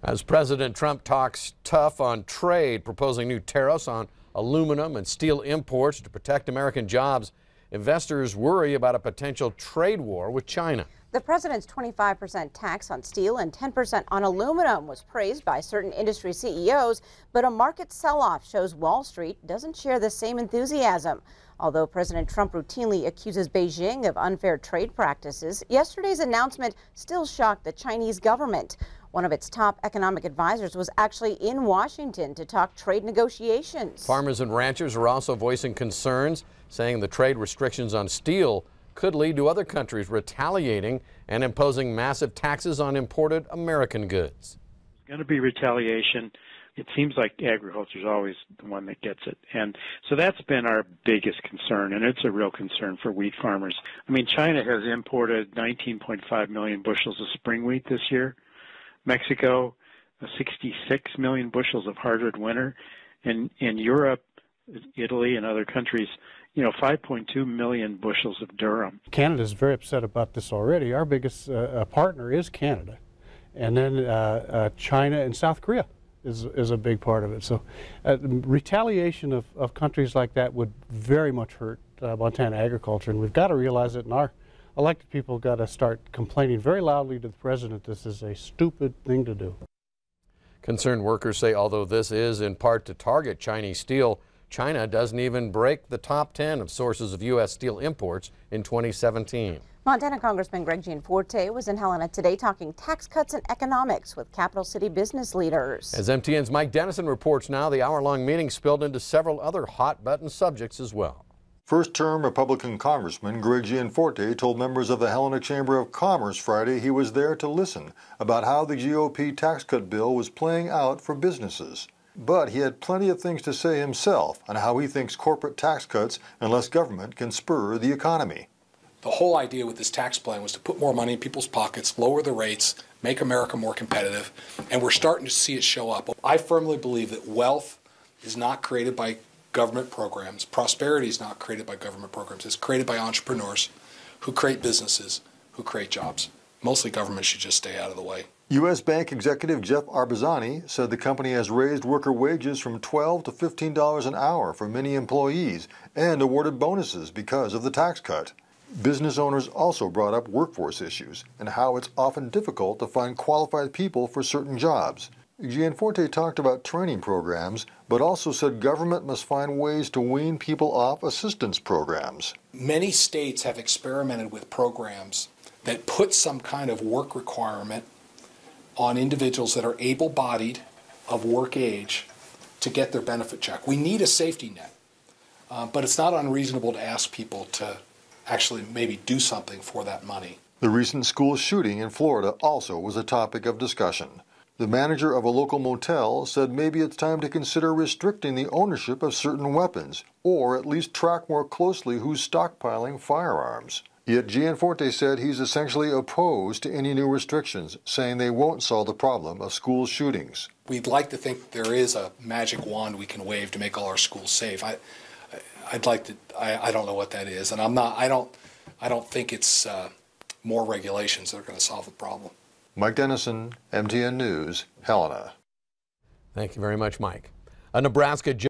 As President Trump talks tough on trade, proposing new tariffs on aluminum and steel imports to protect American jobs, investors worry about a potential trade war with China. The president's 25% tax on steel and 10% on aluminum was praised by certain industry CEOs, but a market sell-off shows Wall Street doesn't share the same enthusiasm. Although President Trump routinely accuses Beijing of unfair trade practices, yesterday's announcement still shocked the Chinese government. One of its top economic advisors was actually in Washington to talk trade negotiations. Farmers and ranchers are also voicing concerns, saying the trade restrictions on steel could lead to other countries retaliating and imposing massive taxes on imported American goods. There's going to be retaliation. It seems like agriculture is always the one that gets it. And so that's been our biggest concern, and it's a real concern for wheat farmers. I mean, China has imported 19.5 million bushels of spring wheat this year. Mexico, 66 million bushels of hardwood winter. And in Europe, Italy, and other countries, 5.2 million bushels of durum. Canada's very upset about this already. Our biggest partner is Canada. And then China and South Korea is a big part of it. So retaliation of countries like that would very much hurt Montana agriculture. And we've got to realize it, and our elected people got to start complaining very loudly to the president this is a stupid thing to do. Concerned workers say although this is in part to target Chinese steel, China doesn't even break the top 10 of sources of U.S. steel imports in 2017. Montana Congressman Gianforte was in Helena today talking tax cuts and economics with capital city business leaders. As MTN's Mike Dennison reports now, the hour-long meeting spilled into several other hot-button subjects as well. First-term Republican Congressman Gianforte told members of the Helena Chamber of Commerce Friday he was there to listen about how the GOP tax cut bill was playing out for businesses. But he had plenty of things to say himself on how he thinks corporate tax cuts and less government can spur the economy. The whole idea with this tax plan was to put more money in people's pockets, lower the rates, make America more competitive, and we're starting to see it show up. I firmly believe that wealth is not created by government programs. Prosperity is not created by government programs. It's created by entrepreneurs who create businesses, who create jobs. Mostly government should just stay out of the way. U.S. Bank executive Jeff Arbazani said the company has raised worker wages from $12 to $15 an hour for many employees and awarded bonuses because of the tax cut. Business owners also brought up workforce issues and how it's often difficult to find qualified people for certain jobs. Gianforte talked about training programs, but also said government must find ways to wean people off assistance programs. Many states have experimented with programs that put some kind of work requirement on individuals that are able-bodied, of work age, to get their benefit check. We need a safety net, but it's not unreasonable to ask people to actually maybe do something for that money. The recent school shooting in Florida also was a topic of discussion. The manager of a local motel said maybe it's time to consider restricting the ownership of certain weapons, or at least track more closely who's stockpiling firearms. Yet Gianforte said he's essentially opposed to any new restrictions, saying they won't solve the problem of school shootings. We'd like to think there is a magic wand we can wave to make all our schools safe. I'd like to. I don't know what that is, and I don't think it's more regulations that are going to solve the problem. Mike Dennison, MTN News, Helena. Thank you very much, Mike. A Nebraska